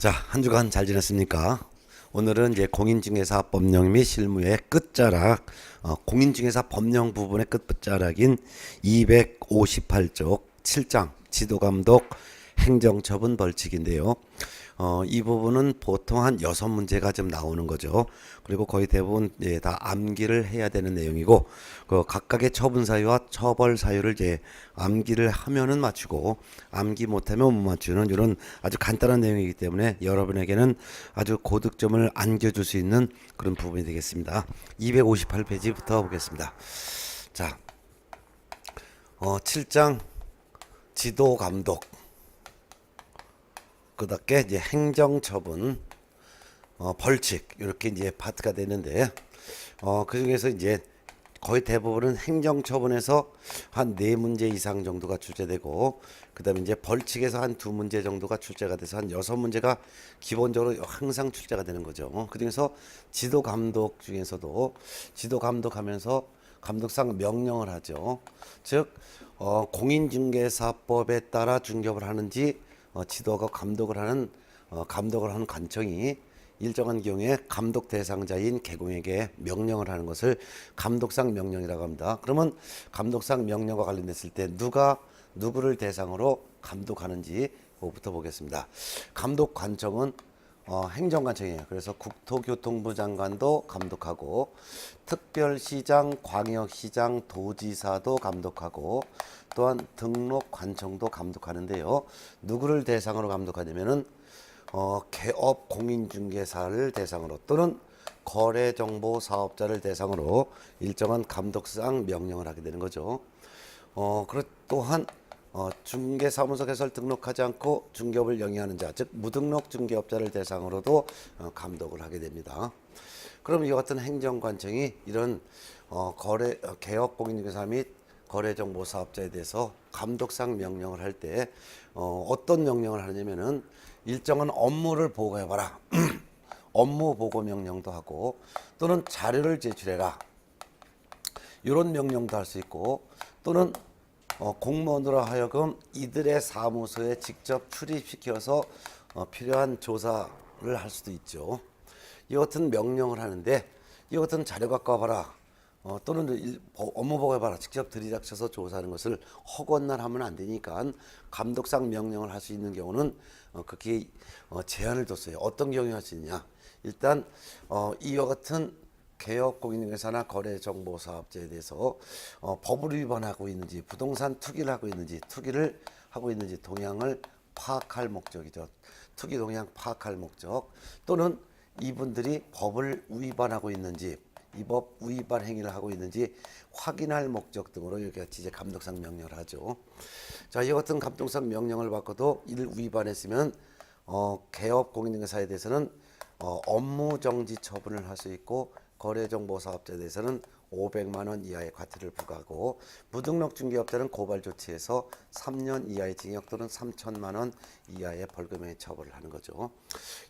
자, 한 주간 잘 지냈습니까? 오늘은 이제 공인중개사 법령 및 실무의 끝자락, 공인중개사 법령 부분의 끝자락인 258쪽 7장 지도감독 행정처분 벌칙인데요. 이 부분은 보통 한 6문제가 좀 나오는 거죠. 그리고 거의 대부분 다 암기를 해야 되는 내용이고, 그 각각의 처분 사유와 처벌 사유를 이제 암기를 하면은 맞추고, 암기 못하면 못 맞추는 이런 아주 간단한 내용이기 때문에 여러분에게는 아주 고득점을 안겨줄 수 있는 그런 부분이 되겠습니다. 258페이지부터 보겠습니다. 자, 7장 지도 감독. 그답게 이제 행정처분, 벌칙 이렇게 이제 파트가 되는데, 그 중에서 이제 거의 대부분은 행정처분에서 한 4문제 이상 정도가 출제되고, 그다음에 이제 벌칙에서 한 2문제 정도가 출제가 돼서 한 6문제가 기본적으로 항상 출제가 되는 거죠. 그 중에서 지도 감독 중에서도 지도 감독하면서 감독상 명령을 하죠. 즉 공인중개사법에 따라 중개업을 하는지 지도가 감독을 하는 관청이 일정한 경우에 감독 대상자인 개공에게 명령을 하는 것을 감독상 명령이라고 합니다. 그러면 감독상 명령과 관련됐을 때 누가 누구를 대상으로 감독하는지 그거부터 보겠습니다. 감독 관청은 행정관청이에요. 그래서 국토교통부 장관도 감독하고, 특별시장, 광역시장, 도지사도 감독하고, 또한 등록관청도 감독하는데요. 누구를 대상으로 감독하냐면은 개업 공인중개사를 대상으로 또는 거래정보 사업자를 대상으로 일정한 감독상 명령을 하게 되는 거죠. 또한 중개사무소 개설 등록하지 않고 중개업을 영위하는 자, 즉 무등록 중개업자를 대상으로도 감독을 하게 됩니다. 그럼 이와 같은 행정관청이 이런 개업 공인중개사 및 거래정보 사업자에 대해서 감독상 명령을 할 때 어떤 명령을 하냐면은 일정한 업무를 보고해봐라. 업무 보고 명령도 하고, 또는 자료를 제출해라. 이런 명령도 할 수 있고, 또는 공무원으로 하여금 이들의 사무소에 직접 출입시켜서 필요한 조사를 할 수도 있죠. 이 같은 명령을 하는데, 이 같은 자료 갖고 와봐라. 또는 업무 보고해봐라. 직접 들이닥쳐서 조사하는 것을 허건날 하면 안 되니까 감독상 명령을 할 수 있는 경우는 그렇게 제한을 뒀어요. 어떤 경우에 할 수 있냐. 일단 이와 같은 개업 공인중개사나 거래정보사업자에 대해서 법을 위반하고 있는지, 부동산 투기를 하고 있는지 동향을 파악할 목적이죠. 투기 동향 파악할 목적, 또는 이분들이 법을 위반하고 있는지, 이 법 위반 행위를 하고 있는지 확인할 목적 등으로 이렇게 이제 감독상 명령을 하죠. 자, 이 같은 감독상 명령을 받고도 이를 위반했으면 개업 공인중개사에 대해서는 업무 정지 처분을 할 수 있고, 거래정보사업자에 대해서는 500만 원 이하의 과태료를 부과하고, 무등록 중개업자는 고발 조치에서 3년 이하의 징역 또는 3천만 원 이하의 벌금에 처벌을 하는 거죠.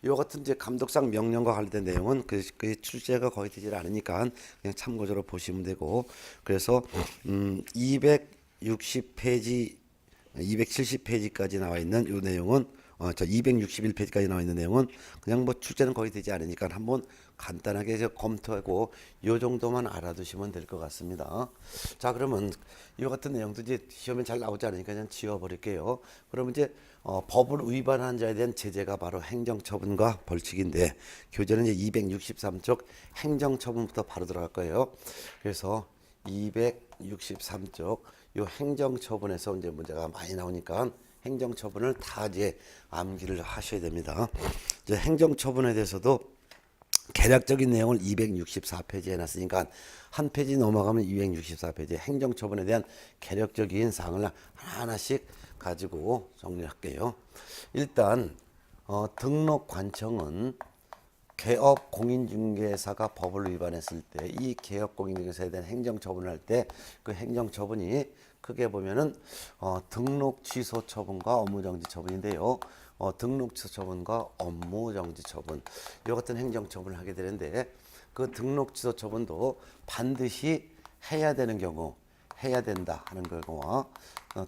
이와 같은 이제 감독상 명령과 관련된 내용은 그 출제가 거의 되질 않으니까 그냥 참고적으로 보시면 되고, 그래서 260페이지, 270페이지까지 나와 있는 이 내용은 261페이지까지 나와 있는 내용은 그냥 뭐 출제는 거의 되지 않으니까 한번 간단하게 검토하고 이 정도만 알아두시면 될 것 같습니다. 자, 그러면 이 같은 내용도 이제 시험에 잘 나오지 않으니까 그냥 지워버릴게요. 그러면 이제 법을 위반한 자에 대한 제재가 바로 행정처분과 벌칙인데, 교재는 이제 263쪽 행정처분부터 바로 들어갈 거예요. 그래서 263쪽 이 행정처분에서 이제 문제가 많이 나오니까 행정처분을 다 이제 암기를 하셔야 됩니다. 이제 행정처분에 대해서도 개략적인 내용을 264페이지에 해놨으니까 한 페이지 넘어가면 264페이지 행정처분에 대한 개략적인 사항을 하나씩 가지고 정리할게요. 일단 등록관청은 개업 공인중개사가 법을 위반했을 때 이 개업 공인중개사에 대한 행정처분을 할 때 그 행정처분이 크게 보면은 등록 취소 처분과 업무정지 처분인데요. 등록 취소 처분과 업무정지 처분, 이 같은 행정처분을 하게 되는데, 그 등록 취소 처분도 반드시 해야 되는 경우, 해야 된다 하는 경우와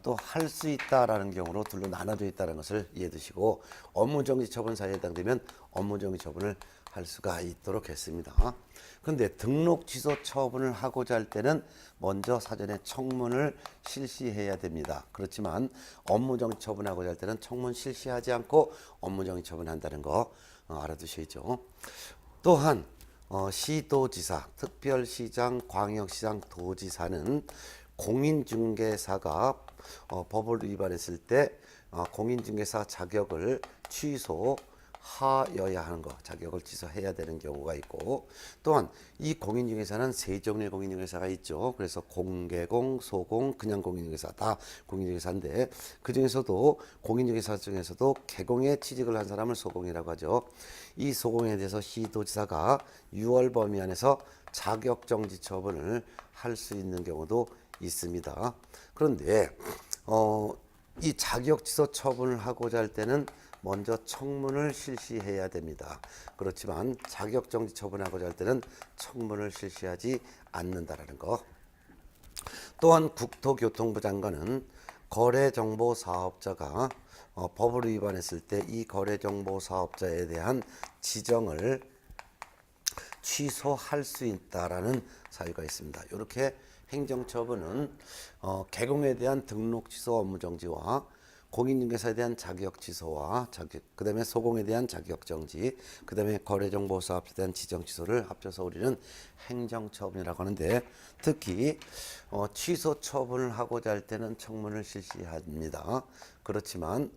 또 할 수 있다라는 경우로 둘로 나눠져 있다는 것을 이해해 두시고 업무정지 처분 사유에 해당되면 업무정지 처분을 할 수가 있도록 했습니다. 그런데 등록 취소 처분을 하고자 할 때는 먼저 사전에 청문을 실시해야 됩니다. 그렇지만 업무정지 처분하고자 할 때는 청문 실시하지 않고 업무정지 처분한다는 거 알아두셔야죠. 또한 시도지사, 특별시장, 광역시장, 도지사는 공인중개사가 법을 위반했을 때 공인중개사 자격을 취소하여야 하는 거, 자격을 취소해야 되는 경우가 있고, 또한 이 공인중개사는 세 종류의 공인중개사가 있죠. 그래서 공개공, 소공, 그냥 공인중개사 다 공인중개사인데 그 중에서도 공인중개사 중에서도 개공에 취직을 한 사람을 소공이라고 하죠. 이 소공에 대해서 시도지사가 6월 범위 안에서 자격정지 처분을 할 수 있는 경우도 있습니다. 그런데 이 자격 취소 처분을 하고자 할 때는 먼저 청문을 실시해야 됩니다. 그렇지만 자격 정지 처분하고자 할 때는 청문을 실시하지 않는다라는 거. 또한 국토교통부 장관은 거래정보 사업자가 법을 위반했을 때 이 거래정보 사업자에 대한 지정을 취소할 수 있다라는 사유가 있습니다. 이렇게 행정처분은 개공에 대한 등록 취소 업무 정지와 공인중개사에 대한 자격 취소와 그다음에 소공에 대한 자격 정지, 그다음에 거래정보 사업자에 대한 지정 취소를 합쳐서 우리는 행정처분이라고 하는데, 특히 취소 처분을 하고자 할 때는 청문을 실시합니다. 그렇지만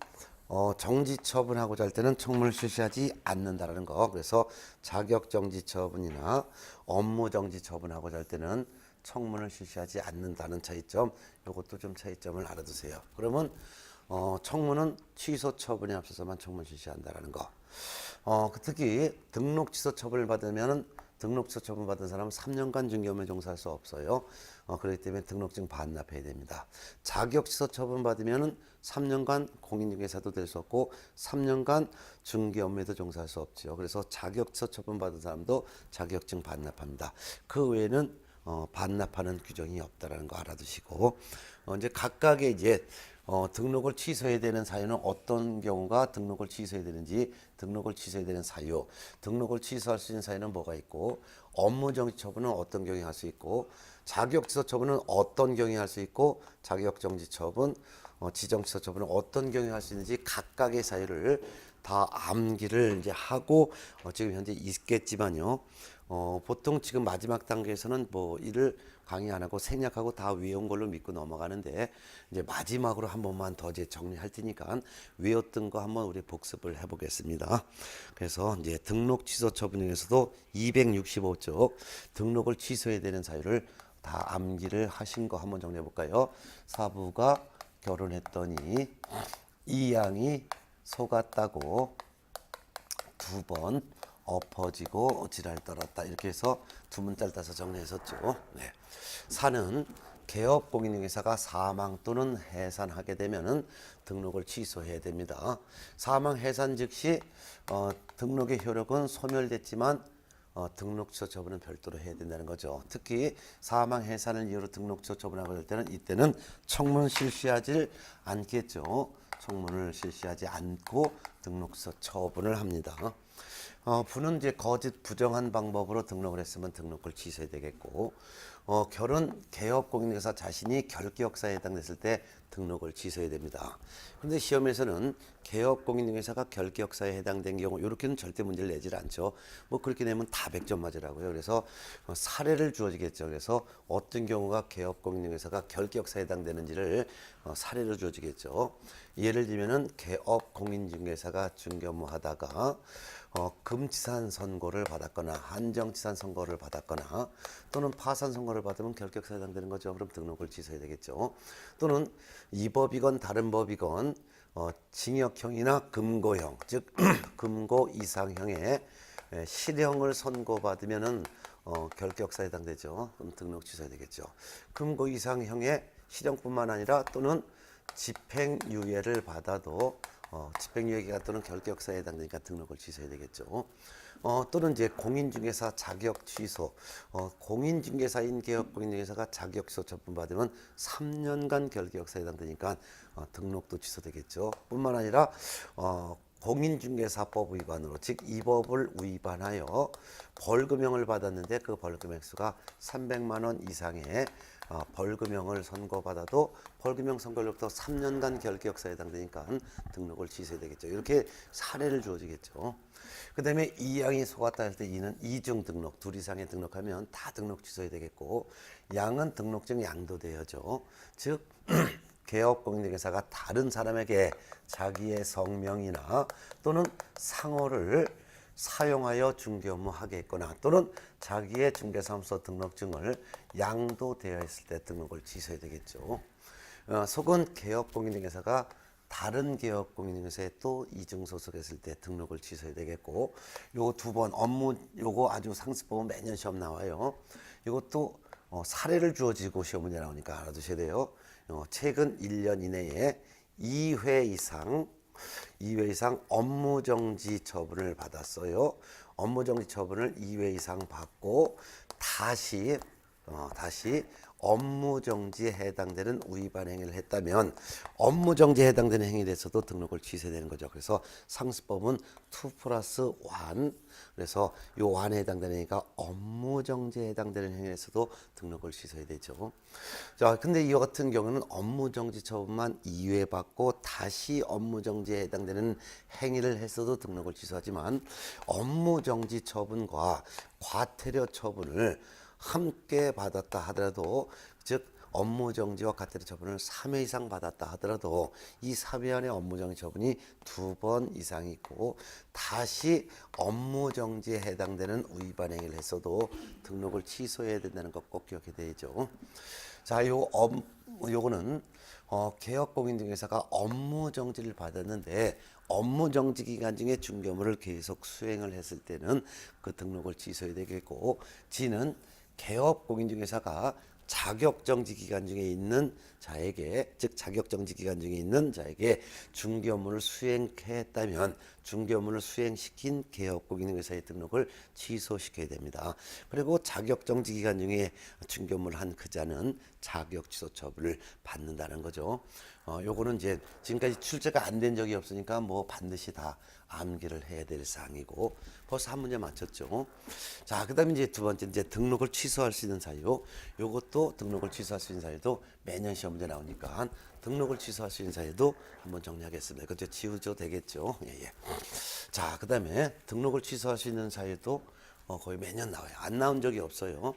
정지 처분하고자 할 때는 청문을 실시하지 않는다라는 거. 그래서 자격 정지 처분이나 업무 정지 처분하고자 할 때는 청문을 실시하지 않는다는 차이점, 이것도 좀 차이점을 알아두세요. 그러면 청문은 취소 처분에 앞서서만 청문 실시한다라는 거. 특히 등록 취소 처분을 받으면은 등록 취소 처분 받은 사람은 3년간 중개업에 종사할 수 없어요. 그렇기 때문에 등록증 반납해야 됩니다. 자격 취소 처분 받으면은 3년간 공인중개사도 될 수 없고 3년간 중개업에도 종사할 수 없죠. 그래서 자격 취소 처분 받은 사람도 자격증 반납합니다. 그 외에는 반납하는 규정이 없다라는 거 알아두시고, 이제 각각의 이제 등록을 취소해야 되는 사유는 어떤 경우가 등록을 취소해야 되는지, 등록을 취소해야 되는 사유, 등록을 취소할 수 있는 사유는 뭐가 있고, 업무정지 처분은 어떤 경우에 할 수 있고, 자격취소 처분은 어떤 경우에 할 수 있고, 자격정지 처분, 지정취소 처분은 어떤 경우에 할 수 있는지 각각의 사유를 다 암기를 이제 하고 지금 현재 있겠지만요. 보통 지금 마지막 단계에서는 뭐 이를 강의 안 하고 생략하고 다 외운 걸로 믿고 넘어가는데, 이제 마지막으로 한 번만 더 이제 정리할 테니까 외웠던 거 한번 우리 복습을 해보겠습니다. 그래서 이제 등록 취소 처분 중에서도 265쪽 등록을 취소해야 되는 사유를 다 암기를 하신 거 한번 정리해 볼까요? 사부가 결혼했더니 이 양이 속았다고 2번 엎어지고 지랄 떨었다, 이렇게 해서 두 문자를 따서 정리했었죠. 네. 사는 개업 공인중개사가 사망 또는 해산하게 되면은 등록을 취소해야 됩니다. 사망 해산 즉시 등록의 효력은 소멸됐지만 등록 취소 처분은 별도로 해야 된다는 거죠. 특히 사망 해산을 이유로 등록 취소 처분하고 할 때는 이때는 청문 실시하지 않겠죠. 청문을 실시하지 않고 등록 취소 처분을 합니다. 부는 이제 거짓 부정한 방법으로 등록을 했으면 등록을 취소해야 되겠고, 결혼 개업 공인중개사 자신이 결격사에 해당됐을 때 등록을 취소해야 됩니다. 그런데 시험에서는 개업 공인중개사가 결격사에 해당된 경우 이렇게는 절대 문제를 내질 않죠. 뭐 그렇게 내면 다 100점 맞으라고요. 그래서 사례를 주어지겠죠. 그래서 어떤 경우가 개업 공인중개사가 결격사에 해당되는지를 사례로 주어지겠죠. 예를 들면은 개업 공인중개사가 중개업무하다가 금치산 선고를 받았거나 한정치산 선고를 받았거나 또는 파산 선고를 받으면 결격사에 해당되는 거죠. 그럼 등록을 취소해야 되겠죠. 또는 이 법이건 다른 법이건 징역형이나 금고형, 즉 금고 이상형의 실형을 선고받으면은 결격사에 해당되죠. 그럼 등록 취소해야 되겠죠. 금고 이상형의 실형뿐만 아니라 또는 집행유예를 받아도 집행유예기간 또는 결격사에 해당되니까 등록을 취소해야 되겠죠. 또는 이제 공인중개사 자격 취소, 공인중개사인 개업 공인중개사가 자격 취소 처분받으면 3년간 결격사에 해당되니까 등록도 취소되겠죠. 뿐만 아니라 공인중개사법 위반으로 즉 이 법을 위반하여 벌금형을 받았는데 그 벌금 액수가 300만 원 이상의 벌금형을 선고받아도 벌금형 선고로부터 3년간 결격사에 해당되니까 등록을 취소해야 되겠죠. 이렇게 사례를 주어지겠죠. 그 다음에 2양이 속았다 할 때 2는 이중 등록, 둘 이상의 등록하면 다 등록 취소해야 되겠고, 양은 등록증 양도되어죠. 즉 개업 공인중개사가 다른 사람에게 자기의 성명이나 또는 상호를 사용하여 중개 업무하게 했거나 또는 자기의 중개사무소 등록증을 양도되어 있을 때 등록을 취소해야 되겠죠. 속은 개업 공인중개사가 다른 개업 공인중개사에 또 이중 소속했을 때 등록을 취소해야 되겠고, 요거 두 번 업무 요거 아주 상습법은 매년 시험 나와요. 이것도 사례를 주어지고 시험 문제 나오니까 알아두셔야 돼요. 최근 1년 이내에 2회 이상 업무정지 처분을 받았어요. 업무정지 처분을 2회 이상 받고 다시 업무정지에 해당되는 위반 행위를 했다면 업무정지에 해당되는 행위에 대해서도 등록을 취소해야 되는 거죠. 그래서 상습법은 2+1, 그래서 요 1에 해당되는 행위가 업무정지에 해당되는 행위에서도 등록을 취소해야 되죠. 자, 근데 이와 같은 경우는 업무정지 처분만 2회 받고 다시 업무정지에 해당되는 행위를 했어도 등록을 취소하지만 업무정지 처분과 과태료 처분을 함께 받았다 하더라도, 즉 업무정지와 과태료 처분을 3회 이상 받았다 하더라도 이 3회 안에 업무정지 처분이 2번 이상 있고 다시 업무정지에 해당되는 위반 행위를 했어도 등록을 취소해야 된다는 것 꼭 기억해야 되죠. 자, 요거는 개업공인중개사가 업무정지를 받았는데 업무정지 기간 중에 중개 업무를 계속 수행을 했을 때는 그 등록을 취소해야 되겠고, G는 개업공인중개사가 자격정지 기간 중에 있는 자에게, 즉 자격정지 기간 중에 있는 자에게 중개 업무를 수행했다면 중개 업무를 수행시킨 개업공인중개사의 등록을 취소시켜야 됩니다. 그리고 자격정지 기간 중에 중개 업무를 한 그 자는 자격취소 처분을 받는다는 거죠. 요거는 이제 지금까지 출제가 안 된 적이 없으니까 뭐 반드시 다 암기를 해야 될 사항이고, 벌써 한 문제 맞췄죠. 자, 그다음에 이제 두 번째 이제 등록을 취소할 수 있는 사유. 요것도 등록을 취소할 수 있는 사유도 매년 시험 문제 나오니까 등록을 취소할 수 있는 사유도 한번 정리하겠습니다. 그죠? 지우죠 되겠죠. 예. 자, 그다음에 등록을 취소할 수 있는 사유도 거의 매년 나와요. 안 나온 적이 없어요.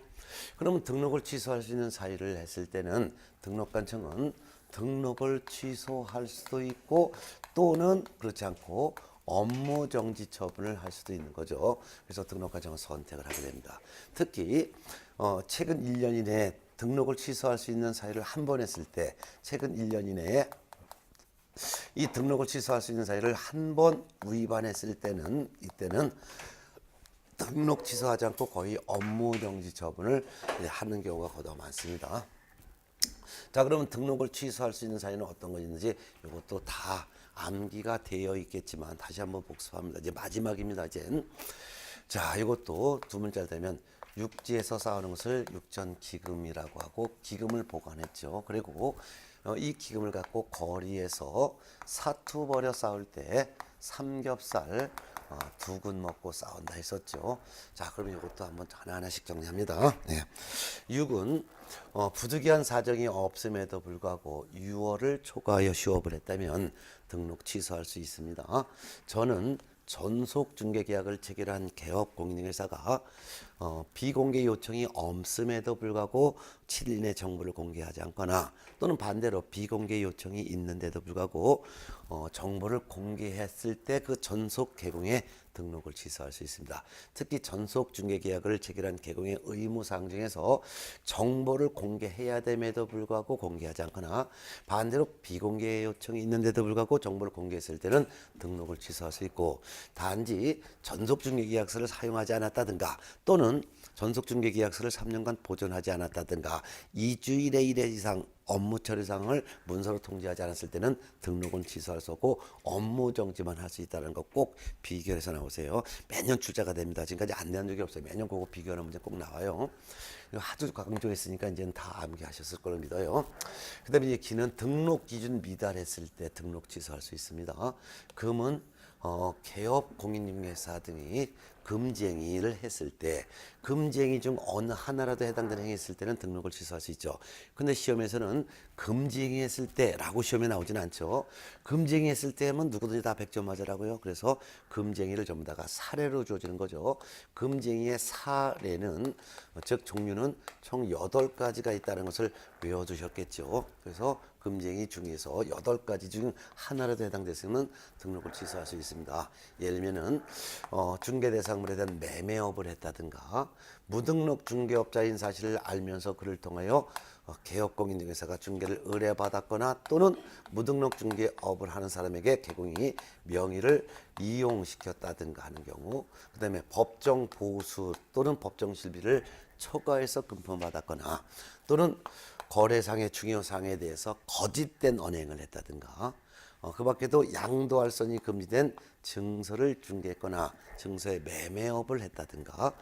그러면 등록을 취소할 수 있는 사유를 했을 때는 등록관청은 등록을 취소할 수도 있고 또는 그렇지 않고 업무정지 처분을 할 수도 있는 거죠. 그래서 등록관청은 선택을 하게 됩니다. 특히 최근 1년 이내에 등록을 취소할 수 있는 사유를 한 번 했을 때, 최근 1년 이내에 이 등록을 취소할 수 있는 사유를 한 번 위반했을 때는, 이때는 등록 취소하지 않고 거의 업무정지 처분을 하는 경우가 거의 많습니다. 자, 그러면 등록을 취소할 수 있는 사유는 어떤 거 있는지 이것도 다 암기가 되어 있겠지만 다시 한번 복습합니다. 이제 마지막입니다. 이제 자, 이것도 두 문자를 되면 육지에서 싸우는 것을 육전기금이라고 하고 기금을 보관했죠. 그리고 이 기금을 갖고 거리에서 사투 벌여 싸울 때 삼겹살 두 근 먹고 싸운다 했었죠. 자, 그러면 이것도 한번 하나하나씩 정리합니다. 네. 6은 부득이한 사정이 없음에도 불구하고 6월을 초과하여 휴업을 했다면 등록 취소할 수 있습니다. 저는 전속 중개 계약을 체결한 개업 공인중개사가 비공개 요청이 없음에도 불구하고 7일 내 정보를 공개하지 않거나 또는 반대로 비공개 요청이 있는데도 불구하고 정보를 공개했을 때 그 전속 개공의 등록을 취소할 수 있습니다. 특히 전속 중개 계약을 체결한 개공의 의무사항 중에서 정보를 공개해야 됨에도 불구하고 공개하지 않거나 반대로 비공개 요청이 있는데도 불구하고 정보를 공개했을 때는 등록을 취소할 수 있고, 단지 전속 중개 계약서를 사용하지 않았다든가 또는 전속 중개 계약서를 3년간 보존하지 않았다든가 2주일에 1회 이상 업무 처리상을 문서로 통지하지 않았을 때는 등록은 취소할 수 없고 업무 정지만 할 수 있다는 거 꼭 비교해서 나오세요. 매년 출제가 됩니다. 지금까지 안 낸 적이 없어요. 매년 그거 비교하는 문제 꼭 나와요. 이거 하도 강조했으니까 이제는 다 암기하셨을 걸로 믿어요. 그다음에 이제 기는 등록 기준 미달했을 때 등록 취소할 수 있습니다. 금은 개업 공인중개사 등이 금지행위를 했을 때 금지행위 중 어느 하나라도 해당되는 행위 했을 때는 등록을 취소할 수 있죠. 근데 시험에서는 금지행위 했을 때라고 시험에 나오진 않죠. 금지행위 했을 때면 누구든지 다 100점 맞으라고요. 그래서 금지행위를 전부 다가 사례로 주어지는 거죠. 금지행위의 사례는 즉 종류는 총 8가지가 있다는 것을 외워두셨겠죠. 그래서 금지행위 중에서 8가지 중 하나라도 해당됐으면 등록을 취소할 수 있습니다. 예를 들면은 중개 대상물에 대한 매매업을 했다든가 무등록 중개업자인 사실을 알면서 그를 통하여 개업공인중개사가 중개를 의뢰받았거나 또는 무등록 중개업을 하는 사람에게 개공인이 명의를 이용시켰다든가 하는 경우, 그 다음에 법정 보수 또는 법정 실비를 초과해서 금품받았거나 또는 거래상의 중요사항에 대해서 거짓된 언행을 했다든가 그 밖에도 양도할 선이 금지된 증서를 중개했거나 증서의 매매업을 했다든가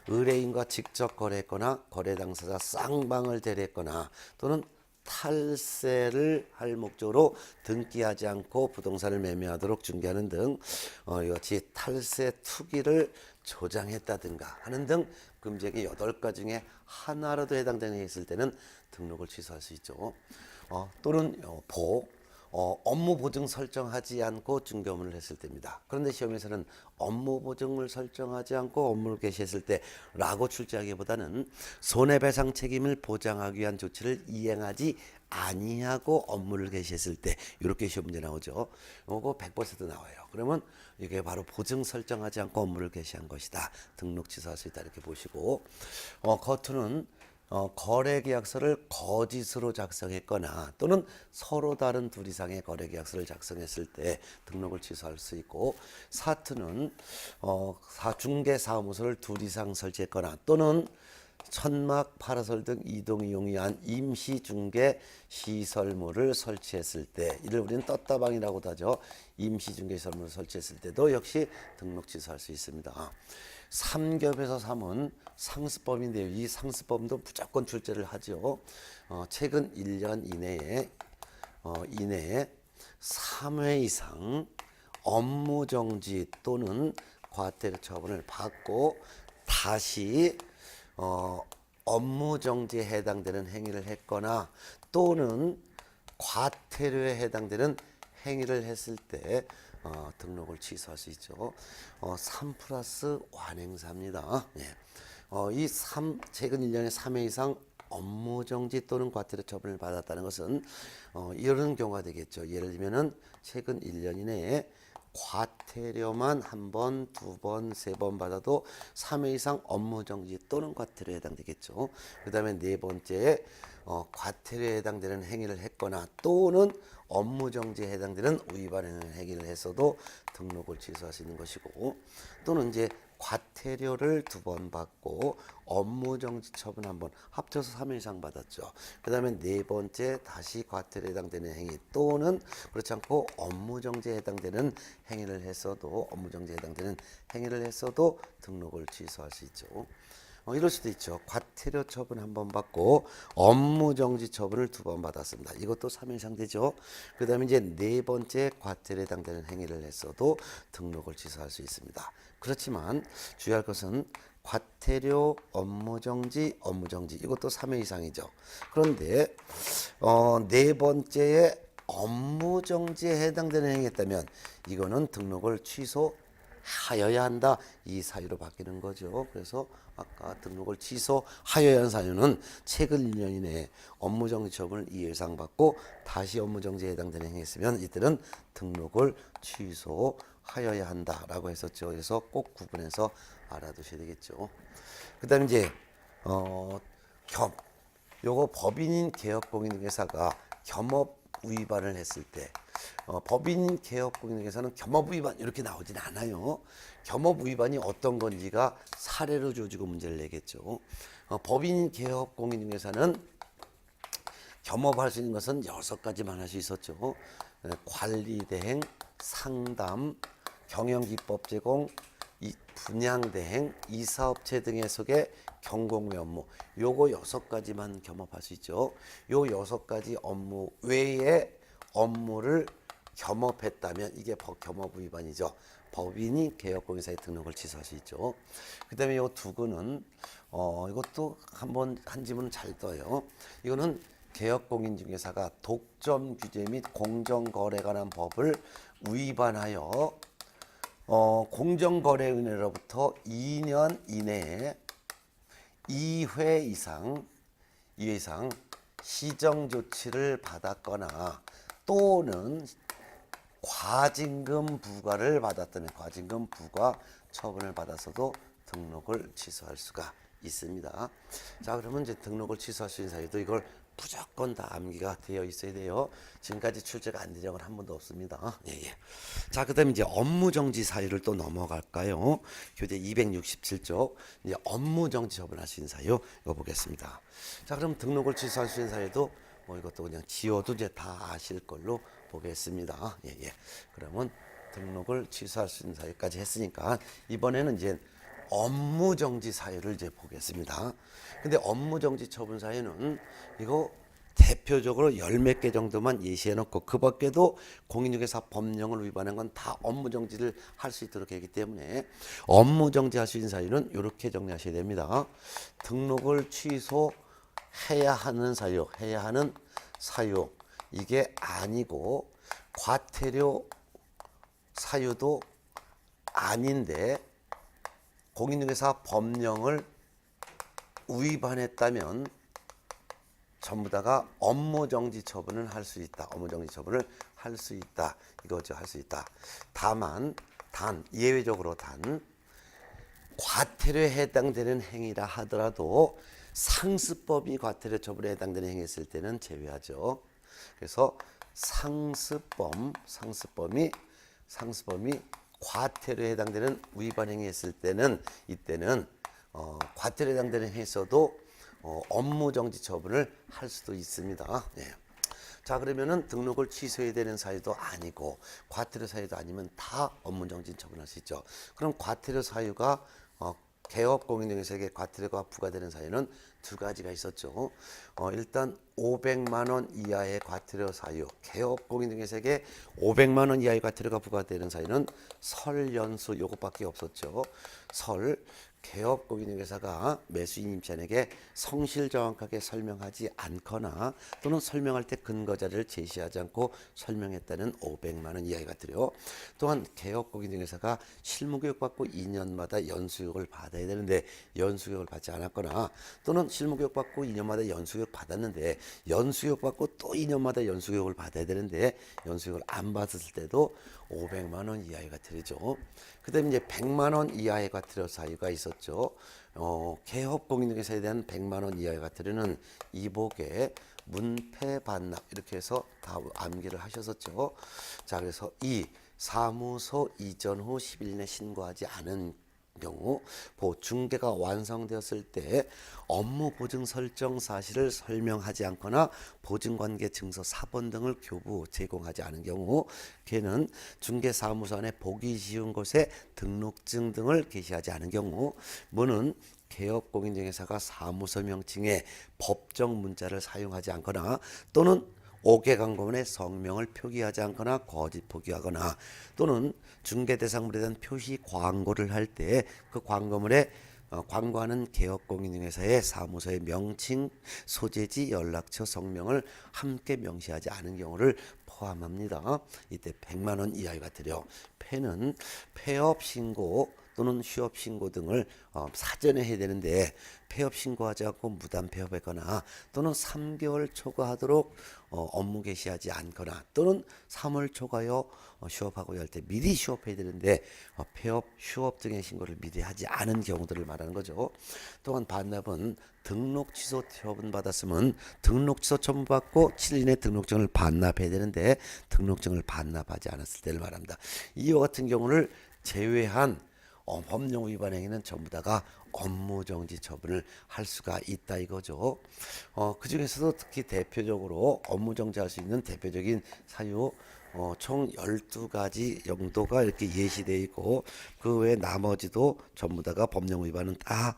의뢰인과 직접 거래했거나 거래 당사자 쌍방을 대리했거나 또는 탈세를 할 목적으로 등기하지 않고 부동산을 매매하도록 중개하는 등 이같이 탈세 투기를 조장했다든가 하는 등 금지행위 8가지 중에 하나라도 해당되는 게 있을 때는 등록을 취소할 수 있죠. 또는 업무 보증 설정하지 않고 중개 업무를 했을 때입니다. 그런데 시험에서는 업무 보증을 설정하지 않고 업무를 개시했을 때라고 출제하기보다는 손해배상 책임을 보장하기 위한 조치를 이행하지 아니하고 업무를 개시했을 때 이렇게 시험 문제 나오죠. 이거 100% 나와요. 그러면 이게 바로 보증 설정하지 않고 업무를 개시한 것이다. 등록 취소할 수 있다 이렇게 보시고 겉으로는 거래계약서를 거짓으로 작성했거나 또는 서로 다른 둘 이상의 거래계약서를 작성했을 때 등록을 취소할 수 있고 사투는 중개사무소를 둘 이상 설치했거나 또는 천막, 파라솔 등 이동이 용이한 임시중개 시설물을 설치했을 때 이를 우리는 떴다방이라고도 하죠. 임시중개 시설물을 설치했을 때도 역시 등록 취소할 수 있습니다. 3겹에서 3은 상습범인데요. 이 상습범도 무조건 출제를 하죠. 최근 1년 이내에 3회 이상 업무정지 또는 과태료 처분을 받고 다시 업무정지에 해당되는 행위를 했거나 또는 과태료에 해당되는 행위를 했을 때 등록을 취소할 수 있죠. 3 플러스 완행사입니다. 예. 최근 1년에 3회 이상 업무정지 또는 과태료 처분을 받았다는 것은 이런 경우가 되겠죠. 예를 들면은 최근 1년 이내에 과태료만 한 번, 두 번, 세 번 받아도 3회 이상 업무정지 또는 과태료에 해당되겠죠. 그 다음에 네 번째에 과태료에 해당되는 행위를 했거나 또는 업무정지에 해당되는 위반하는 행위를 했어도 등록을 취소할 수 있는 것이고 또는 이제 과태료를 2번 받고 업무정지 처분 1번 합쳐서 3회 이상 받았죠. 그 다음에 네 번째 다시 과태료에 해당되는 행위 또는 그렇지 않고 업무정지에 해당되는 행위를 했어도 업무정지에 해당되는 행위를 했어도 등록을 취소할 수 있죠. 이럴 수도 있죠. 과태료 처분 1번 받고 업무정지 처분을 2번 받았습니다. 이것도 3회 이상 되죠. 그 다음에 이제 네 번째 과태료에 해당되는 행위를 했어도 등록을 취소할 수 있습니다. 그렇지만 주의할 것은 과태료, 업무정지 이것도 3회 이상이죠. 그런데 네 번째에 업무정지에 해당되는 행위였다면 이거는 등록을 취소하여야 한다. 이 사유로 바뀌는 거죠. 그래서 아까 등록을 취소하여야 하는 사유는 최근 1년 이내에 업무정지 처분을 2회 이상 받고 다시 업무정지에 해당되는 행위였으면 이때는 등록을 취소하여야 한다라고 했었죠. 그래서 꼭 구분해서 알아두셔야 되겠죠. 그 다음에 이제 요거 법인인 개업공인중개사가 겸업 위반을 했을 때 법인 개업공인중개사는 겸업 위반 이렇게 나오진 않아요. 겸업 위반이 어떤 건지가 사례로 주어지고 문제를 내겠죠. 법인 개업공인중개사는 겸업할 수 있는 것은 6가지만 할 수 있었죠. 관리 대행, 상담, 경영기법 제공, 분양 대행, 이사업체 등의 속에 경공외 업무, 요거 6가지만 겸업할 수 있죠. 요 6가지 업무 외에 업무를 겸업했다면 이게 겸업 위반이죠. 법인이 개업공인사에 등록을 취소할 수 있죠. 그다음에 요 두고는 이것도 한번 한 지문은 잘 떠요. 이거는 개업공인중개사가 독점 규제 및 공정거래에 관한 법을 위반하여 공정거래위원회로부터 2년 이내에 2회 이상 시정 조치를 받았거나 또는 과징금 부과를 받았다면 과징금 부과 처분을 받아서도 등록을 취소할 수가 있습니다. 자, 그러면 이제 등록을 취소할 수 있는 사유도 이걸 무조건 다 암기가 되어 있어야 돼요. 지금까지 출제가 안 된 적은 한 번도 없습니다. 예. 자, 그다음에 이제 업무정지 사유를 또 넘어갈까요? 교재 267쪽 이제 업무정지 처분할 수 있는 사유 이거 보겠습니다. 자, 그럼 등록을 취소할 수 있는 사유도 이것도 그냥 지워도 이제 다 아실 걸로 보겠습니다. 예. 그러면 등록을 취소할 수 있는 사유까지 했으니까 이번에는 이제 업무정지 사유를 이제 보겠습니다. 근데 업무정지 처분 사유는 이거 대표적으로 열 몇 개 정도만 예시해 놓고 그 밖에도 공인중개사 법령을 위반한 건 다 업무정지를 할 수 있도록 했기 때문에 업무정지할 수 있는 사유는 이렇게 정리하셔야 됩니다. 등록을 취소해야 하는 사유 이게 아니고 과태료 사유도 아닌데 공인중개사 법령을 위반했다면 전부 다가 업무정지 처분을 할 수 있다. 업무정지 처분을 할 수 있다. 이거죠. 할 수 있다. 다만 예외적으로 과태료에 해당되는 행위라 하더라도 상습범이 과태료 처분에 해당되는 행위했을 때는 제외하죠. 그래서 상습범이 과태료에 해당되는 위반 행위했을 때는 이때는 과태료에 해당되는 행위에서도 업무정지 처분을 할 수도 있습니다. 예. 자, 그러면은 등록을 취소해야 되는 사유도 아니고 과태료 사유도 아니면 다 업무정지 처분할 수 있죠. 그럼 과태료 사유가 개업공인중개사에게 과태료가 부과되는 사유는 2가지가 있었죠. 일단 500만 원 이하의 과태료 사유, 개업공인중개사에게 500만 원 이하의 과태료가 부과되는 사유는 설연수 요것밖에 없었죠. 개업공인중개사가 매수인 임차인에게 성실 정확하게 설명하지 않거나 또는 설명할 때 근거 자료를 제시하지 않고 설명했다는 500만 원 이하의 과태료. 또한 개업공인중개사가 실무교육받고 2년마다 연수교육을 받아야 되는데 연수교육을 받지 않았거나 또는 실무교육받고 2년마다 연수교육 받았는데 연수교육받고 또 2년마다 연수교육을 받아야 되는데 연수교육을 안 받았을 때도 500만 원 이하의 과태료죠. 그다음에 이제 100만 원 이하의 과태료 사유가 있었죠. 개업공인중개사에 대한 100만 원 이하의 과태료는 이복에 문패 반납 이렇게 해서 다 암기를 하셨었죠. 자, 그래서 이 사무소 이전 후 10일 내 신고하지 않은 경우 중개가 완성되었을 때 업무 보증 설정 사실을 설명하지 않거나 보증관계 증서 사본 등을 교부 제공하지 않은 경우 걔는 중개사무소 안에 보기 쉬운 곳에 등록증 등을 게시하지 않은 경우 뭐는 개업공인중개사가 사무소 명칭에 법정 문자를 사용하지 않거나 또는 5개 광고문에 성명을 표기하지 않거나 거짓 표기하거나 또는 중개대상물에 대한 표시 광고를 할 때 그 광고물에 광고하는 개업공인중개사의 사무소의 명칭, 소재지, 연락처, 성명을 함께 명시하지 않은 경우를 포함합니다. 이때 100만 원 이하의 과태료. 폐는 폐업 신고 또는 휴업 신고 등을 사전에 해야 되는데 폐업 신고하지 않고 무단 폐업했거나 또는 3개월 초과하도록 업무 개시하지 않거나 또는 3월 초과하여 휴업하고 할 때 미리 휴업해야 되는데 폐업, 휴업 등의 신고를 미리 하지 않은 경우들을 말하는 거죠. 또한 반납은 등록 취소 처분 받았으면 등록 취소 처분 받고 7일 이내 등록증을 반납해야 되는데 등록증을 반납하지 않았을 때를 말합니다. 이와 같은 경우를 제외한 법령 위반 행위는 전부 다가 업무정지 처분을 할 수가 있다 이거죠. 그 중에서도 특히 대표적으로 업무정지할 수 있는 대표적인 사유 총 12가지 정도가 이렇게 예시되어 있고 그 외 나머지도 전부 다가 법령 위반은 다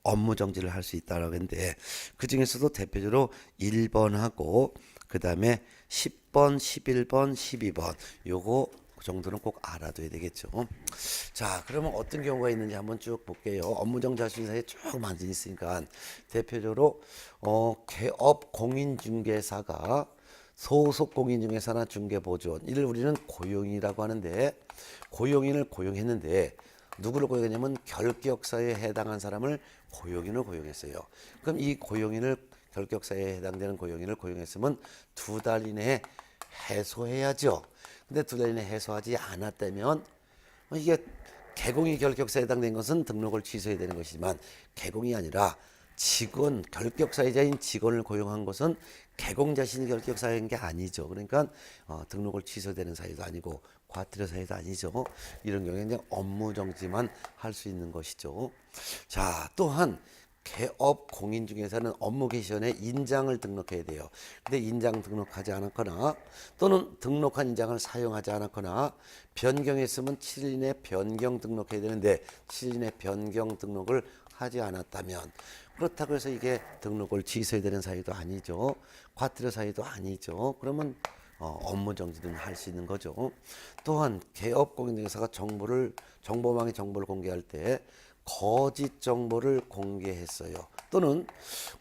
업무 정지를 할 수 있다라고 했는데 그 중에서도 대표적으로 1번하고 그 다음에 10번, 11번, 12번 요거 그 정도는 꼭 알아둬야 되겠죠. 자, 그러면 어떤 경우가 있는지 한번 쭉 볼게요. 업무 정지할 수 있는 사유에 쭉 많이 있으니까 대표적으로 개업 공인중개사가 소속 공인중개사나 중개보조원 이를 우리는 고용인이라고 하는데 고용인을 고용했는데 누구를 고용했냐면 결격사유에 해당한 사람을 고용인을 고용했어요. 그럼 이 고용인을 결격사유에 해당되는 고용인을 고용했으면 2달 이내에 해소해야죠. 근데 2달 이내에 해소하지 않았다면 이게 개공이 결격사유에 해당된 것은 등록을 취소해야 되는 것이지만 개공이 아니라 직원, 결격사유자인 직원을 고용한 것은 개공 자신이 결격사유인 게 아니죠. 그러니까 등록을 취소되는 사유도 아니고 과태료 사유도 아니죠. 이런 경우에는 그냥 업무 정지만 할 수 있는 것이죠. 자, 또한 개업 공인중개사는 업무 개시 전에 인장을 등록해야 돼요. 근데 인장 등록하지 않았거나 또는 등록한 인장을 사용하지 않았거나 변경했으면 7일 이내 변경 등록해야 되는데 7일 이내 변경 등록을 하지 않았다면 그렇다고 해서 이게 등록을 취소해야 되는 사유도 아니죠. 과태료 사유도 아니죠. 그러면 업무 정지는 할 수 있는 거죠. 또한 개업 공인중개사가 정보망에 정보를 공개할 때 거짓 정보를 공개했어요. 또는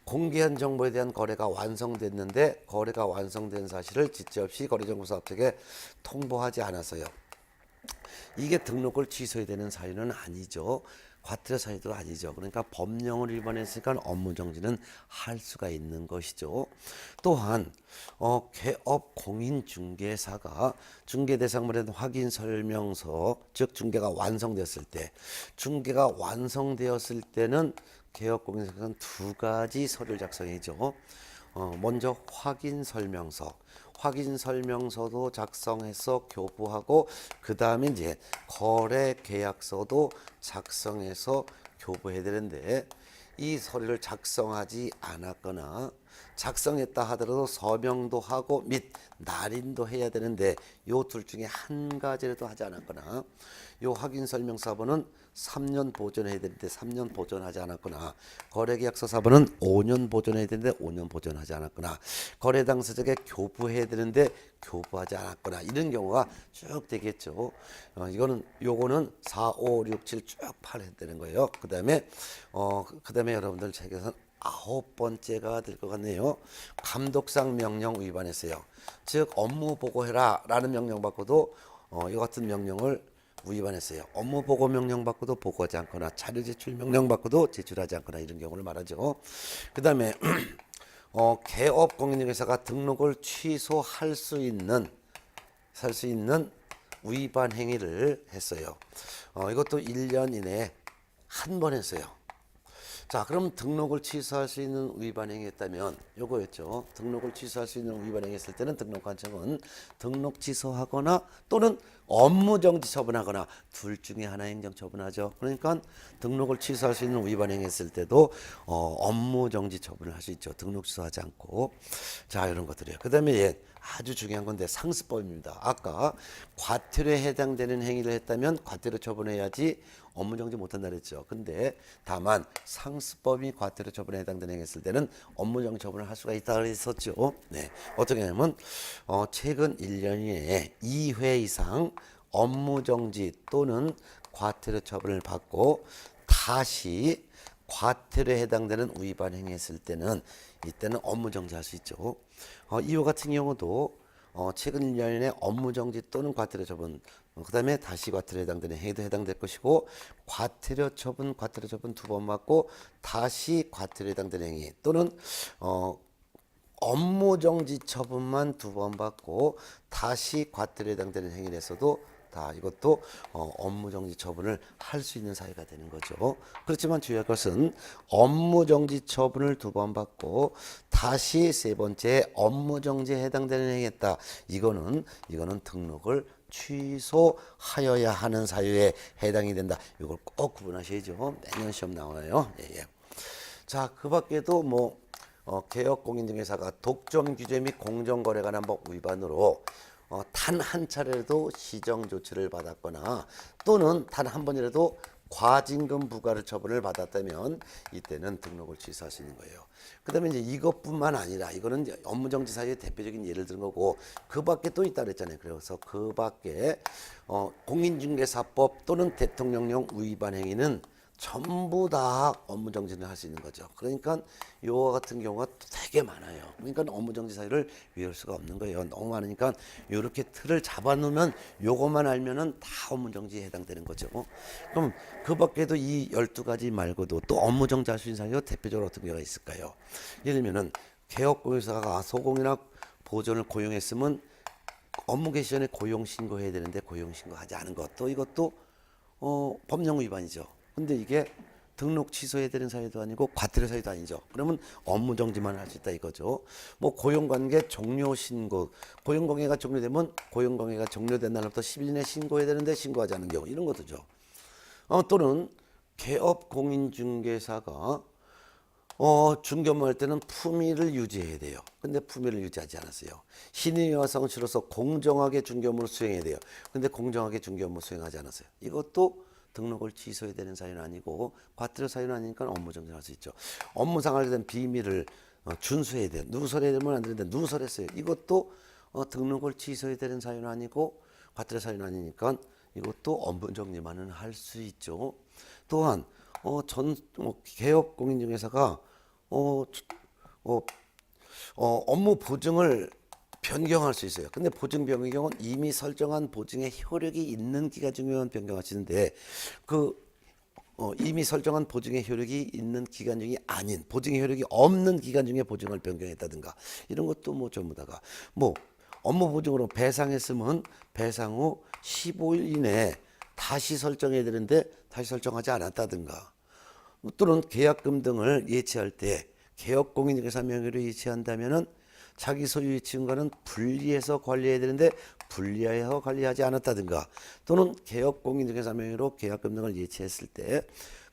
공개한 정보에 대한 거래가 완성됐는데 거래가 완성된 사실을 지체 없이 거래정보사업자에게 통보하지 않았어요. 이게 등록을 취소해야 되는 사유는 아니죠. 과태료 사유도 아니죠. 그러니까 법령을 위반했으니까 업무정지는 할 수가 있는 것이죠. 또한 개업 공인중개사가 중개대상물에 대한 확인 설명서 즉 중개가 완성되었을 때는 개업 공인중개사는 2가지 서류를 작성해야죠. 먼저 확인 설명서도 작성해서 교부하고 그 다음에 이제 거래 계약서도 작성해서 교부해야 되는데 이 서류를 작성하지 않았거나 작성했다 하더라도 서명도 하고 및 날인도 해야 되는데 요 둘 중에 한 가지라도 하지 않았거나 요 확인 설명서 사본은 3년 보존해야 되는데 3년 보존하지 않았거나 거래계약서 사본은 5년 보존해야 되는데 5년 보존하지 않았거나 거래 당사자에게 교부해야 되는데 교부하지 않았거나 이런 경우가 쭉 되겠죠. 요거는 4, 5, 6, 7 쭉 8 해야 되는 거예요. 그다음에 여러분들 책에서는 9번째가 될 것 같네요. 감독상 명령 위반했어요. 즉 업무 보고해라 라는 명령 받고도 이 같은 명령을 위반했어요. 업무 보고 명령 받고도 보고하지 않거나 자료 제출 명령 받고도 제출하지 않거나 이런 경우를 말하죠. 그 다음에 개업 공인중개사가 등록을 취소할 수 있는 위반 행위를 했어요. 이것도 1년 이내에 한 번 했어요. 자, 그럼 등록을 취소할 수 있는 위반 행위했다면 요거였죠. 등록을 취소할 수 있는 위반 행위했을 때는 등록관청은 등록 취소하거나 또는 업무 정지 처분하거나 둘 중에 하나 행정 처분하죠. 그러니까 등록을 취소할 수 있는 위반 행위했을 때도 업무 정지 처분을 할 수 있죠. 등록 취소하지 않고. 자, 이런 것들이에요. 그다음에 아주 중요한 건데 상습법입니다. 아까 과태료에 해당되는 행위를 했다면 과태료 처분해야지 업무정지 못한다 그랬죠. 근데 다만 상습법이 과태료 처분에 해당되는 행위 했을 때는 업무정지 처분을 할 수가 있다 그랬었죠. 네, 어떻게 하냐면 최근 1년 이내에 2회 이상 업무정지 또는 과태료 처분을 받고 다시 과태료에 해당되는 위반 행위했을 때는 이때는 업무정지할 수 있죠. 이와 같은 경우도 최근 1년 이내 업무정지 또는 과태료 처분 그 다음에 다시 과태료에 해당되는 행위도 해당될 것이고 과태료 처분 2번 받고 다시 과태료에 해당되는 행위 또는 업무정지 처분만 2번 받고 다시 과태료에 해당되는 행위를 했어도 다 이것도 업무정지 처분을 할 수 있는 사유가 되는 거죠. 그렇지만 주의할 것은 업무정지 처분을 2번 받고 다시 3번째 업무정지에 해당되는 행위했다. 이거는 등록을 취소하여야 하는 사유에 해당이 된다. 이걸 꼭 구분하셔야죠. 매년 시험 나와요. 예, 예. 자, 그 밖에도 뭐 개업공인중개사가 독점 규제 및 공정거래관한법 위반으로 단 한 차례라도 시정 조치를 받았거나 또는 단 한 번이라도 과징금 부과를 처분을 받았다면 이때는 등록을 취소할 수 있는 거예요. 그다음에 이제 이것뿐만 아니라 이거는 이제 업무정지 사유의 대표적인 예를 든 거고 그 밖에 또 있다 그랬잖아요. 그래서 그 밖에 공인중개사법 또는 대통령령 위반 행위는 전부 다 업무정지를 할 수 있는 거죠. 그러니까 요와 같은 경우가 되게 많아요. 그러니까 업무정지 사유를 위할 수가 없는 거예요. 너무 많으니까 이렇게 틀을 잡아놓으면 요것만 알면은 다 업무정지에 해당되는 거죠. 그럼 그 밖에도 이 12가지 말고도 또 업무정지 할 수 있는 사유 대표적으로 어떤 경우가 있을까요? 예를 들면은 개업공인사가 소공인학 보존을 고용했으면 업무 개시 전에 고용 신고해야 되는데 고용 신고하지 않은 것도 이것도 법령 위반이죠. 근데 이게 등록 취소해야 되는 사유도 아니고 과태료 사유도 아니죠. 그러면 업무 정지만 할 수 있다 이거죠. 뭐 고용관계 종료 신고, 고용관계가 종료되면 고용관계가 종료된 날부터 10일 내에 신고해야 되는데 신고하지 않은 경우 이런 것도죠. 또는 개업 공인중개사가 중개업할 때는 품위를 유지해야 돼요. 근데 품위를 유지하지 않았어요. 신의와 성실로서 공정하게 중개업무를 수행해야 돼요. 근데 공정하게 중개업무 수행하지 않았어요. 이것도 등록을 취소해야 되는 사유는 아니고 과태료 사유는 아니니까 업무정지를 할 수 있죠. 업무상 관련된 비밀을 준수해야 돼요. 누설해야 되면 안 되는데 누설했어요. 이것도 등록을 취소해야 되는 사유는 아니고 과태료 사유는 아니니까 이것도 업무정지만은 할 수 있죠. 또한 개업 공인중개사가 업무 보증을 변경할 수 있어요. 근데 보증 변경은 이미 설정한 보증의 효력이 있는 기간 중에만 변경하시는데 이미 설정한 보증의 효력이 있는 기간 중이 아닌 보증의 효력이 없는 기간 중에 보증을 변경했다든가 이런 것도 뭐 전부 다가 뭐 업무 보증으로 배상했으면 배상 후 15일 이내에 다시 설정해야 되는데 다시 설정하지 않았다든가 또는 계약금 등을 예치할 때 개업공인중개사 명의로 예치한다면은 자기 소유의 증거는 분리해서 관리해야 되는데 분리해서 관리하지 않았다든가 또는 개업공인중개사 명의로 계약금 등을 예치했을 때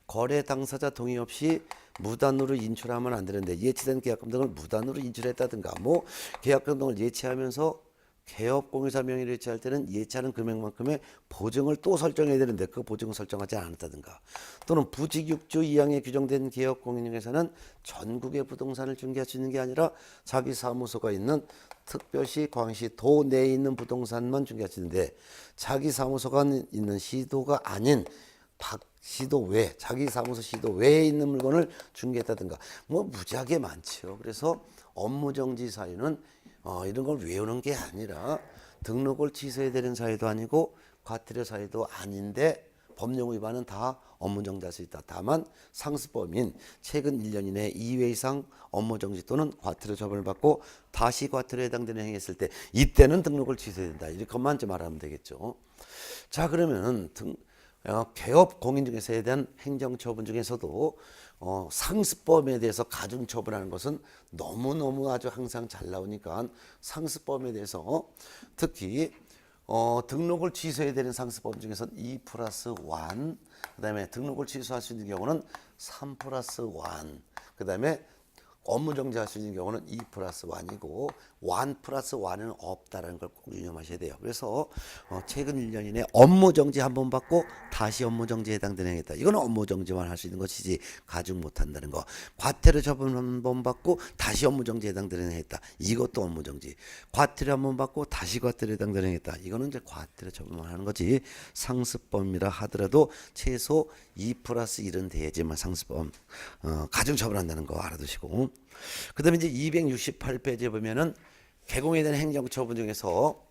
거래 당사자 동의 없이 무단으로 인출하면 안 되는데 예치된 계약금 등을 무단으로 인출했다든가 뭐 계약금 등을 예치하면서 개업공인사 명의로 예치할 때는 예치하는 금액만큼의 보증을 또 설정해야 되는데 그 보증을 설정하지 않았다든가 또는 부직 6조 2항에 규정된 개업공인중개사는 전국의 부동산을 중개할 수 있는 게 아니라 자기 사무소가 있는 특별시, 광시, 도 내에 있는 부동산만 중개할 수 있는데 자기 사무소가 있는 시도가 아닌 시도 외, 자기 사무소 시도 외에 있는 물건을 중개했다든가 뭐 무지하게 많죠. 그래서 업무정지 사유는 이런 걸 외우는 게 아니라 등록을 취소해야 되는 사유도 아니고 과태료 사유도 아닌데 법령 위반은 다 업무정지할 수 있다. 다만 상습범인 최근 1년 이내 2회 이상 업무정지 또는 과태료 처분을 받고 다시 과태료에 해당되는 행위했을 때 이때는 등록을 취소해야 된다. 이렇게만 좀 알아면 되겠죠. 자, 그러면 개업 공인중개사에 대한 행정처분 중에서도 상습범에 대해서 가중처분하는 것은 너무너무 아주 항상 잘 나오니까 상습범에 대해서 특히 등록을 취소해야 되는 상습범 중에서는 2+1 그 다음에 등록을 취소할 수 있는 경우는 3+1 그 다음에 업무정지할 수 있는 경우는 2+1이고 1+1은 없다라는 걸 꼭 유념하셔야 돼요. 그래서 최근 1년 이내 업무정지 한 번 받고 다시 업무정지에 해당되는 행위다. 이거는 업무정지만 할 수 있는 것이지 가중 못한다는 거. 과태료 처분 한 번 받고 다시 업무정지에 해당되는 행위다. 이것도 업무정지. 과태료 한 번 받고 다시 과태료에 해당되는 행위다. 이거는 이제 과태료 처분만 하는 거지. 상습범이라 하더라도 최소 2+1은 돼야지만 상습범 가중 처분한다는 거 알아두시고. 그 다음에 이제 268페이지에 보면은 개공에 대한 행정처분 중에서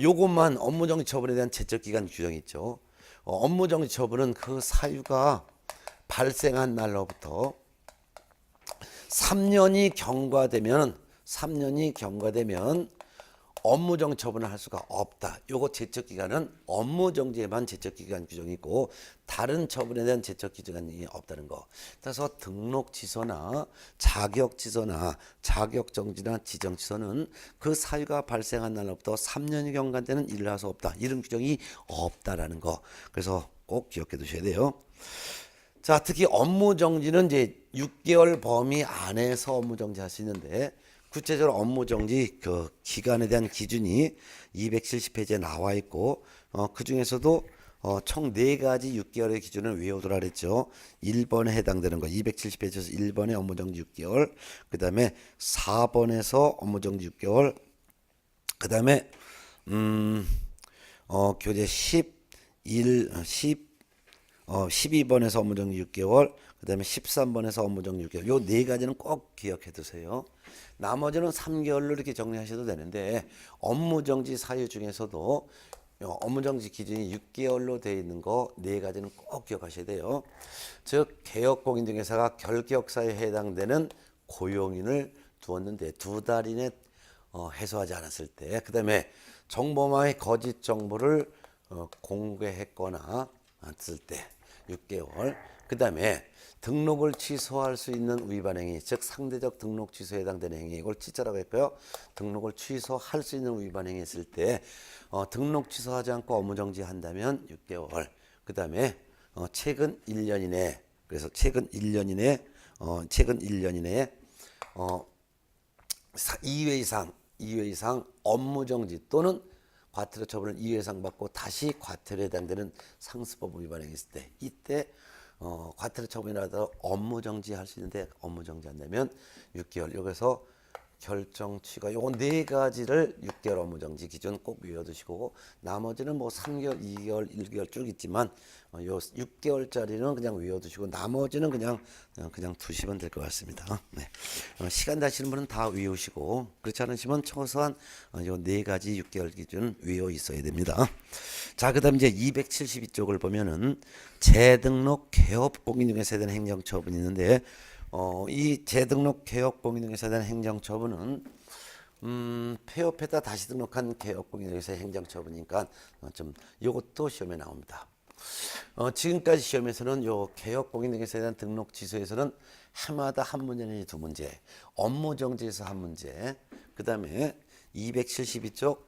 요것만 업무정지 처분에 대한 제적기간 규정이 있죠. 업무정지 처분은 그 사유가 발생한 날로부터 3년이 경과되면 업무정지 처분을 할 수가 없다. 요거 제척기간은 업무정지에만 제척기간 규정이 있고 다른 처분에 대한 제척기간이 없다는 거. 따라서 등록취소나 자격취소나 자격정지나 지정취소는 그 사유가 발생한 날로부터 3년이 경과되는 일을 할 수 없다. 이런 규정이 없다라는 거. 그래서 꼭 기억해 두셔야 돼요. 자, 특히 업무정지는 이제 6개월 범위 안에서 업무정지 할 수 있는데 구체적으로 업무정지 그 기간에 대한 기준이 270페이지에 나와 있고 그 중에서도 총 4가지 6개월의 기준을 외우더라 그랬죠. 1번에 해당되는 거 270페이지에서 1번에 업무정지 6개월, 그 다음에 4번에서 업무정지 6개월, 그 다음에 교재 12번에서 업무정지 6개월, 그 다음에 13번에서 업무정지 6개월. 요 4가지는 꼭 기억해 두세요. 나머지는 3개월로 이렇게 정리하셔도 되는데 업무정지 사유 중에서도 업무정지 기준이 6개월로 되어 있는 거 4가지는 꼭 기억하셔야 돼요. 즉 개업공인중개사가 결격사유에 해당되는 고용인을 두었는데 2달 이내 해소하지 않았을 때, 그 다음에 정보망의 거짓 정보를 공개했거나 했을 때 6개월, 그 다음에 등록을 취소할 수 있는 위반 행위, 즉 상대적 등록 취소에 해당되는 행위, 이걸 취소라고 했고요. 등록을 취소할 수 있는 위반 행위 했을 때 등록 취소하지 않고 업무정지 한다면 6개월, 그 다음에 최근 1년 이내, 그래서 최근 1년 이내 2회 이상 업무정지 또는 과태료 처분을 2회 이상 받고 다시 과태료에 해당되는 상습법 위반 행위 했을 때, 이때 과태료 처분이라도 업무정지 할 수 있는데 업무정지 한다면 6개월. 여기서 결정 취가 요거 4가지를 6개월 업무정지 기준 꼭 외워두시고 나머지는 뭐 3개월, 2개월, 1개월 쭉 있지만 요 6개월짜리는 그냥 외워두시고 나머지는 그냥 두시면 될 것 같습니다. 네. 시간 되시는 분은 다 외우시고 그렇지 않으시면 최소한 요 4가지 6개월 기준 외워 있어야 됩니다. 자, 그다음 이제 272쪽을 보면은 재등록 개업 공인중개사에 대한 행정처분이 있는데 이 재등록 개업 공인중개사에 대한 행정처분은 폐업했다 다시 등록한 개업 공인중개사의 행정처분이니까 좀 이것도 시험에 나옵니다. 지금까지 시험에서는 요 개업 공인중개사에 대한 등록 취소에서는 해마다 한 문제 내지 2문제, 업무정지에서 한 문제, 그 다음에 272쪽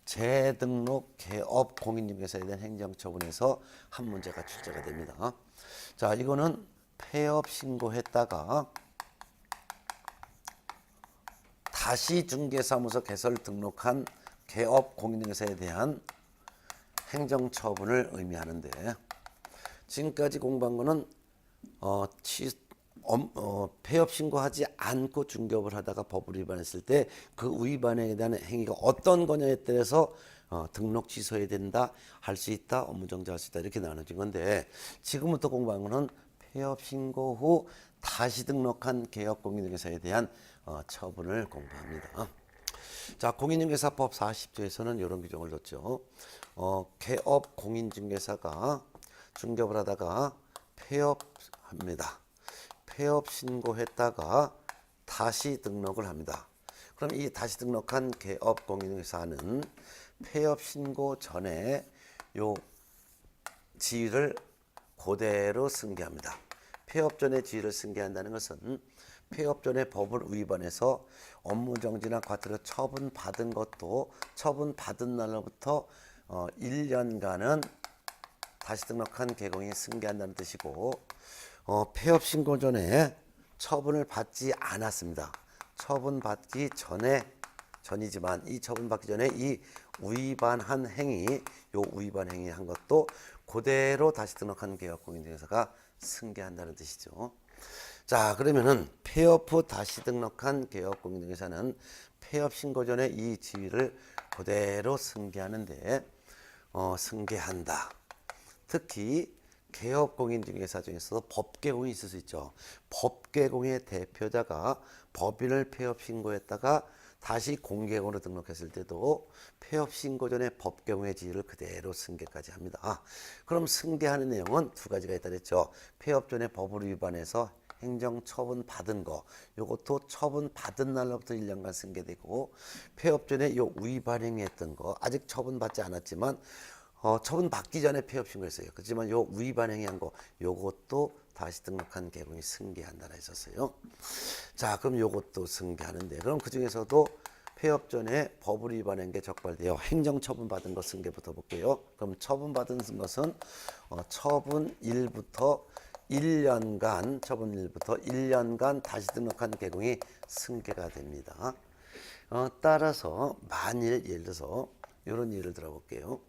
재등록 개업 공인중개사에 대한 행정처분에서 한 문제가 출제가 됩니다. 자, 이거는 폐업 신고했다가 다시 중개사무소 개설 등록한 개업 공인중개사에 대한 행정처분을 의미하는데 지금까지 공부한 거는 폐업 신고하지 않고 중개업을 하다가 법을 위반했을 때 그 위반에 대한 행위가 어떤 거냐에 따라서 등록 취소해야 된다, 할 수 있다, 업무정지할 수 있다 이렇게 나눠진 건데 지금부터 공부한 거는 폐업 신고 후 다시 등록한 개업 공인중개사에 대한 처분을 공부합니다. 자, 공인중개사법 40조에서는 이런 규정을 뒀죠. 개업 공인중개사가 중개업을 하다가 폐업합니다. 폐업 신고했다가 다시 등록을 합니다. 그럼 이 다시 등록한 개업 공인중개사는 폐업 신고 전에 요 지위를 그대로 승계합니다. 폐업 전에 지위를 승계한다는 것은 폐업 전에 법을 위반해서 업무정지나 과태료 처분받은 것도 처분받은 날로부터 1년간은 다시 등록한 개공이 승계한다는 뜻이고 폐업 신고 전에 처분을 받지 않았습니다. 처분받기 전이지만 이 처분받기 전에 이 위반한 행위, 요 위반 행위 한 것도 그대로 다시 등록한 개업 공인중개사가 승계한다는 뜻이죠. 자, 그러면은 폐업 후 다시 등록한 개업 공인중개사는 폐업 신고 전에 이 지위를 그대로 승계하는데 승계한다. 특히 개업 공인중개사 중에서도 법개공이 있을 수 있죠. 법개공의 대표자가 법인을 폐업 신고했다가 다시 공개공으로 등록했을 때도 폐업 신고 전에 법개공의 지위를 그대로 승계까지 합니다. 그럼 승계하는 내용은 2가지가 있다 그랬죠. 폐업 전에 법을 위반해서 행정 처분 받은 거, 요것도 처분 받은 날로부터 1년간 승계되고, 폐업 전에 요 위반행위했던 거 아직 처분 받지 않았지만 처분 받기 전에 폐업 신고했어요. 그렇지만 요 위반행위한 거 요것도 다시 등록한 개공이 승계한다라 했었어요. 자, 그럼 요것도 승계하는데, 그럼 그 중에서도 폐업 전에 법을 위반한 게 적발되어 행정 처분 받은 것 승계부터 볼게요. 그럼 처분 받은 것은 처분 1부터 1년간 처분 1부터 1년간 다시 등록한 개공이 승계가 됩니다. 따라서 만일 예를 들어서 이런 예를 들어볼게요.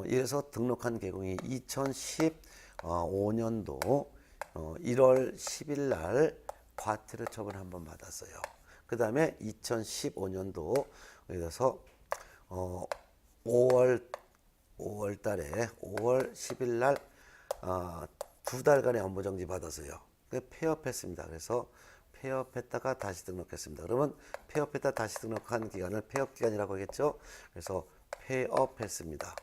예를 들어서 등록한 개공이 2015년도 1월 10일 날 과태료 처분 한번 받았어요. 그 다음에 2015년도 예를 들어서 5월 달에 5월 10일 날 2달간의 업무 정지 받았어요. 폐업했습니다. 그래서 폐업했다가 다시 등록했습니다. 그러면 폐업했다 다시 등록한 기간을 폐업 기간이라고 하겠죠. 그래서 폐업했습니다.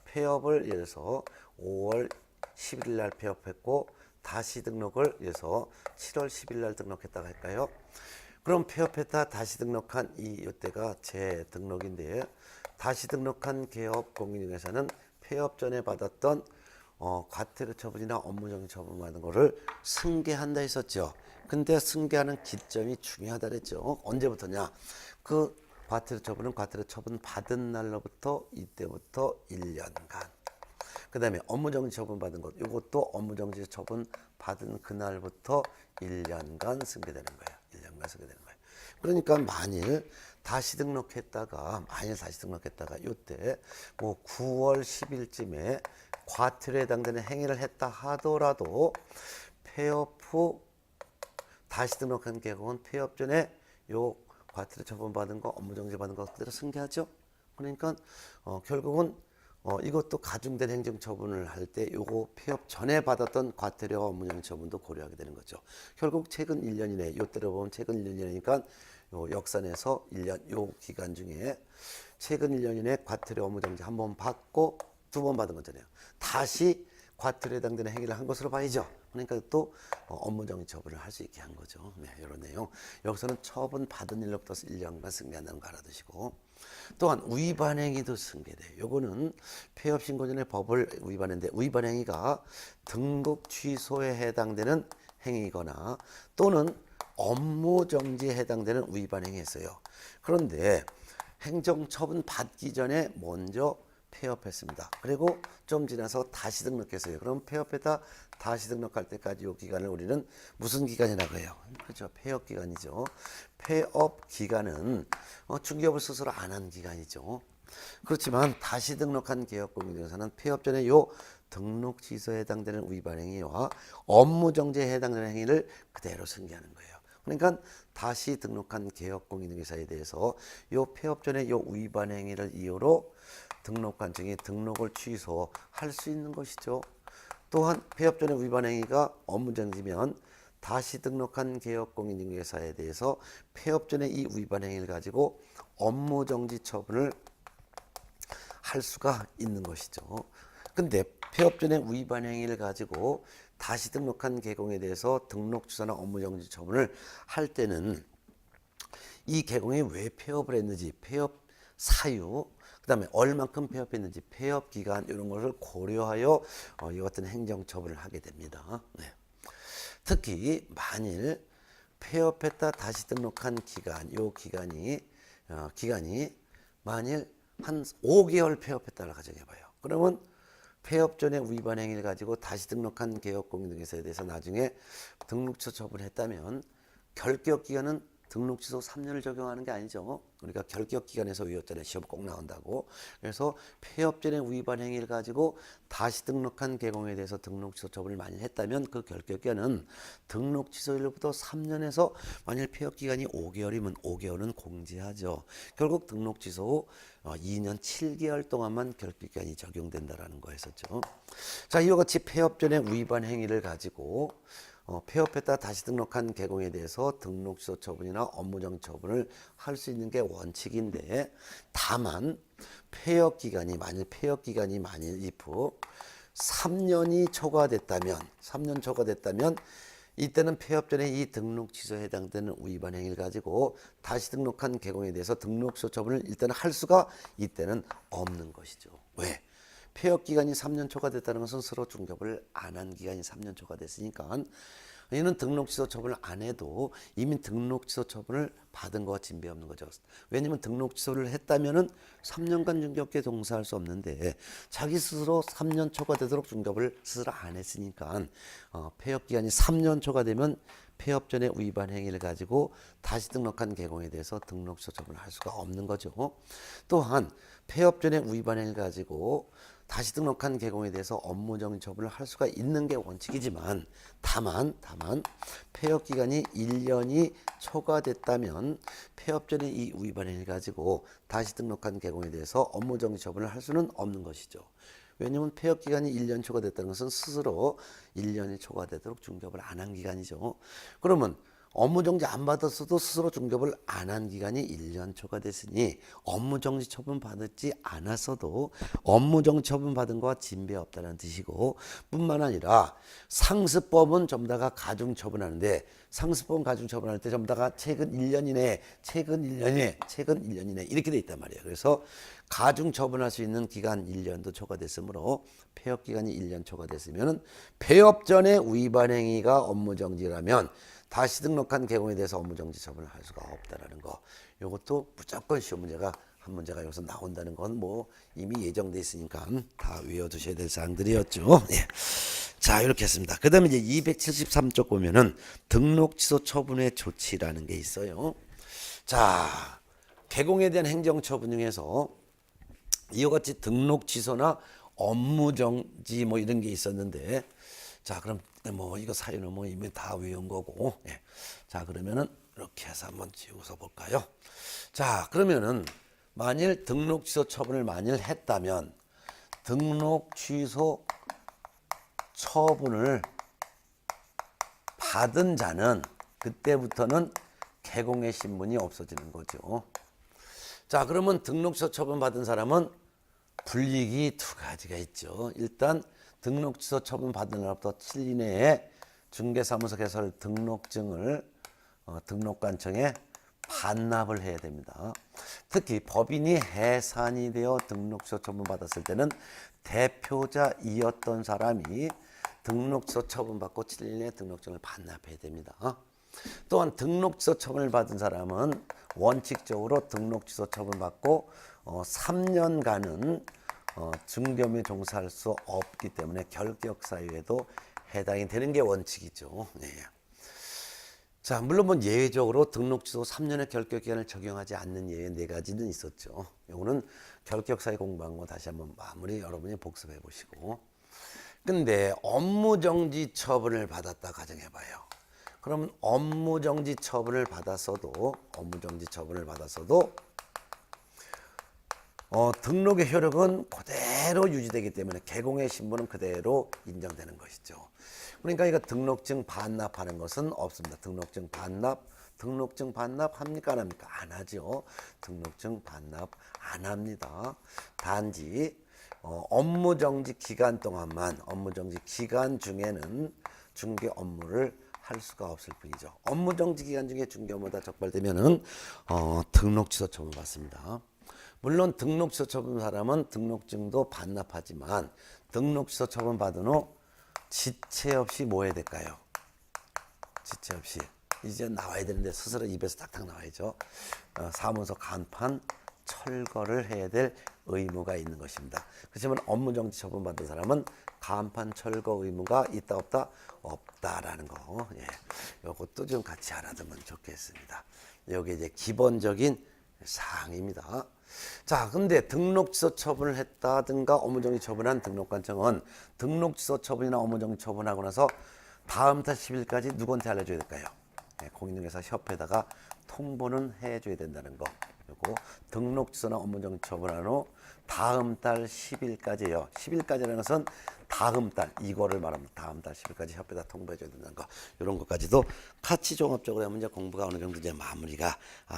폐업을 예를 들어서 5월 11일 날 폐업했고 다시 등록을 예를 들어서 7월 10일 날 등록했다고 할까요? 그럼 폐업했다 다시 등록한 이때가 재등록인데, 다시 등록한 개업 공인중개사는 폐업 전에 받았던 과태료 처분이나 업무정지 처분 받은 거를 승계한다 했었죠. 근데 승계하는 기점이 중요하다 그랬죠. 언제부터냐? 그 과태료 처분은 과태료 처분 받은 날로부터 이때부터 1년간. 그 다음에 업무정지 처분 받은 것, 이것도 업무정지 처분 받은 그날부터 1년간 승계되는 거예요. 1년간 승계되는 거예요. 그러니까 만일 다시 등록했다가 이때 뭐 9월 10일쯤에 과태료에 해당되는 행위를 했다 하더라도 폐업 후 다시 등록한 개공은 폐업 전에 요 과태료 처분 받은 거, 업무정지 받은 거 그대로 승계하죠. 그러니까 결국은 이것도 가중된 행정처분을 할 때 요거 폐업 전에 받았던 과태료와 업무정지 처분도 고려하게 되는 거죠. 결국 최근 1년 이내, 요때로 보면 최근 1년 이내니까 요 역산해서 1년 요 기간 중에 최근 1년 이내 과태료 업무정지 한 번 받고 2번 받은 거잖아요. 다시 과태료에 해당되는 행위를 한 것으로 봐야죠. 그러니까 또 업무정지 처분을 할 수 있게 한 거죠. 네, 이런 내용. 여기서는 처분 받은 일로부터 1년간 승계한다는 거 알아두시고, 또한 위반행위도 승계돼요. 요거는 폐업 신고 전에 법을 위반했는데 위반행위가 등록 취소에 해당되는 행위거나 또는 업무정지에 해당되는 위반행위였어요. 그런데 행정처분 받기 전에 먼저 폐업했습니다. 그리고 좀 지나서 다시 등록했어요. 그럼 폐업했다 다시 등록할 때까지 이 기간을 우리는 무슨 기간이라고 해요? 그렇죠. 폐업 기간이죠. 폐업 기간은 중개업을 스스로 안 한 기간이죠. 그렇지만 다시 등록한 개업공인중개사는 폐업 전에 요 등록 취소에 해당되는 위반 행위와 업무 정지에 해당되는 행위를 그대로 승계하는 거예요. 그러니까 다시 등록한 개업공인중개사에 대해서 요 폐업 전에 요 위반 행위를 이유로 등록관청이 등록을 취소할 수 있는 것이죠. 또한 폐업 전에 위반 행위가 업무정지면 다시 등록한 개업공인중개사에 대해서 폐업 전에 이 위반 행위를 가지고 업무정지 처분을 할 수가 있는 것이죠. 근데 폐업 전에 위반 행위를 가지고 다시 등록한 개공에 대해서 등록 취소나 업무정지 처분을 할 때는 이 개공이 왜 폐업을 했는지, 폐업 사유, 그 다음에 얼만큼 폐업했는지, 폐업 기간 이런 것을 고려하여 이 같은 행정처분을 하게 됩니다. 네. 특히 만일 폐업했다 다시 등록한 기간, 요 기간이 만일 한 5개월 폐업했다를 가정해봐요. 그러면 폐업 전에 위반 행위를 가지고 다시 등록한 개업공인중개사에 대해서 나중에 등록 취소 처분을 했다면 결격 기간은 등록 취소 3년을 적용하는 게 아니죠. 그러니까 결격 기간에서 외웠잖아요. 시험 꼭 나온다고. 그래서 폐업 전에 위반 행위를 가지고 다시 등록한 개공에 대해서 등록 취소 처분을 만일 했다면 그 결격 기간은 등록 취소일로부터 3년에서 만일 폐업 기간이 5개월이면 5개월은 공제하죠. 결국 등록 취소 후 2년 7개월 동안만 결격 기간이 적용된다라는 거였었죠. 자, 이와 같이 폐업 전에 위반 행위를 가지고 폐업했다 다시 등록한 개공에 대해서 등록 취소 처분이나 업무정지 처분을 할 수 있는 게 원칙인데, 다만 폐업 기간이 만일 if 3년 초과됐다면 이때는 폐업 전에 이 등록 취소에 해당되는 위반 행위를 가지고 다시 등록한 개공에 대해서 등록 취소 처분을 일단은 할 수가 이때는 없는 것이죠. 왜? 폐업 기간이 3년 초과됐다는 것은 서로 중개업을 안 한 기간이 3년 초과됐으니까 이는 등록 취소 처분을 안 해도 이미 등록 취소 처분을 받은 거와 진배 없는 거죠. 왜냐하면 등록 취소를 했다면은 3년간 중개업계에 종사할 수 없는데 자기 스스로 3년 초과되도록 중개업을 스스로 안 했으니까 폐업 기간이 3년 초과되면 폐업 전에 위반 행위를 가지고 다시 등록한 개공에 대해서 등록 취소 처분을 할 수가 없는 거죠. 또한 폐업 전에 위반 행위를 가지고 다시 등록한 개공에 대해서 업무정지 처분을 할 수가 있는 게 원칙이지만 다만 폐업 기간이 1년이 초과됐다면 폐업 전에 이 위반 행위를 가지고 다시 등록한 개공에 대해서 업무정지 처분을 할 수는 없는 것이죠. 왜냐하면 폐업 기간이 1년 초과됐다는 것은 스스로 1년이 초과되도록 중개업을 안 한 기간이죠. 그러면 업무정지 안 받았어도 스스로 중개업을 안 한 기간이 1년 초과됐으니 업무정지 처분 받지 않았어도 업무정지 처분 받은 거와 진배 없다는 뜻이고, 뿐만 아니라 상습법은 전부 다가 가중처분하는데 상습법은 가중처분할 때 전부 다가 최근 1년 이내 이렇게 돼 있단 말이에요. 그래서 가중처분할 수 있는 기간 1년도 초과됐으므로 폐업 기간이 1년 초과됐으면 폐업 전에 위반 행위가 업무정지라면 다시 등록한 개공에 대해서 업무정지 처분을 할 수가 없다라는 거. 이것도 무조건 시험 문제가 한 문제가 여기서 나온다는 건 뭐 이미 예정돼 있으니까 다 외워두셔야 될 사항들이었죠. 예. 자, 이렇게 했습니다. 그 다음에 이제 273쪽 보면은 등록 취소 처분의 조치라는 게 있어요. 자, 개공에 대한 행정처분 중에서 이와 같이 등록 취소나 업무정지 뭐 이런 게 있었는데, 자, 그럼 뭐 이거 사유는 뭐 이미 다 외운 거고, 예. 자, 그러면은 이렇게 해서 한번 지우서 볼까요? 자, 그러면은 만일 등록 취소 처분을 만일 했다면 등록 취소 처분을 받은 자는 그때부터는 개공의 신분이 없어지는 거죠. 자, 그러면 등록 취소 처분 받은 사람은 불이익이 두 가지가 있죠. 일단 등록 취소 처분 받은 날부터 7일 이내에 중개사무소 개설 등록증을 등록관청에 반납을 해야 됩니다. 특히 법인이 해산이 되어 등록 취소 처분 받았을 때는 대표자이었던 사람이 등록 취소 처분 받고 7일 이내에 등록증을 반납해야 됩니다. 또한 등록 취소 처분을 받은 사람은 원칙적으로 등록 취소 처분 받고 3년간은 중개업에 종사할 수 없기 때문에 결격 사유에도 해당이 되는 게 원칙이죠. 네. 자, 물론 뭐 예외적으로 등록 취소 3년의 결격 기간을 적용하지 않는 예외 4가지는 있었죠. 이거는 결격 사유 공부한 거 다시 한번 마무리 여러분이 복습해 보시고. 근데 업무정지 처분을 받았다 가정해봐요. 그럼 업무정지 처분을 받았어도 등록의 효력은 그대로 유지되기 때문에 개공의 신분은 그대로 인정되는 것이죠. 그러니까 이거 등록증 반납하는 것은 없습니다. 등록증 반납 합니까 안 합니까? 안 하죠. 등록증 반납 안 합니다. 단지 업무정지 기간 동안만, 업무정지 기간 중에는 중개 업무를 할 수가 없을 뿐이죠. 업무정지 기간 중에 중개 업무가 적발되면은 등록 취소 처분 받습니다. 물론 등록 취소 처분 사람은 등록증도 반납하지만 등록 취소 처분 받은 후 지체 없이 뭐 해야 될까요? 지체 없이 이제 나와야 되는데 스스로 입에서 탁탁 나와야죠. 사무소 간판 철거를 해야 될 의무가 있는 것입니다. 그렇지만 업무정지 처분 받은 사람은 간판 철거 의무가 있다 없다? 없다라는 거. 예. 이것도 좀 같이 알아두면 좋겠습니다. 여기 이제 기본적인 사항입니다. 자, 근데 등록 취소 처분을 했다든가 업무정지 처분한 등록관청은 등록 취소 처분이나 업무정지 처분하고 나서 다음 달 10일까지 누구한테 알려줘야 될까요? 네, 공인중개사 협회에다가 통보는 해줘야 된다는 거. 그리고 등록 취소나 업무정지 처분한 후 다음 달 10일까지예요. 10일까지라는 것은 다음 달, 이거를 말합니다. 다음 달 10일까지 협회에다 통보해줘야 된다는 거. 이런 것까지도 같이 종합적으로 하면 이제 공부가 어느 정도 이제 마무리가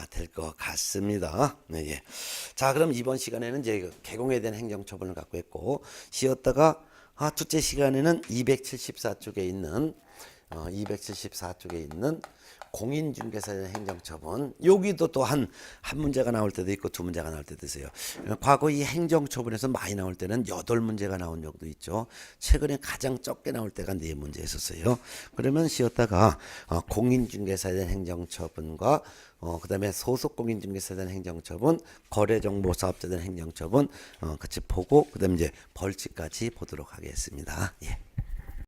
될 것 같습니다. 네, 예. 자, 그럼 이번 시간에는 이제 개공에 대한 행정처분을 갖고 있고, 쉬었다가 둘째 시간에는 274쪽에 있는 274쪽에 있는 공인중개사에 대한 행정처분. 여기도 또 한 문제가 나올 때도 있고 두 문제가 나올 때도 있어요. 과거 이 행정처분에서 많이 나올 때는 8문제가 나온 적도 있죠. 최근에 가장 적게 나올 때가 4문제였었어요. 그러면 쉬었다가 공인중개사에 대한 행정처분과 그다음에 소속 공인중개사에 대한 행정처분, 거래정보사업자에 대한 행정처분 같이 보고 그다음에 이제 벌칙까지 보도록 하겠습니다. 예.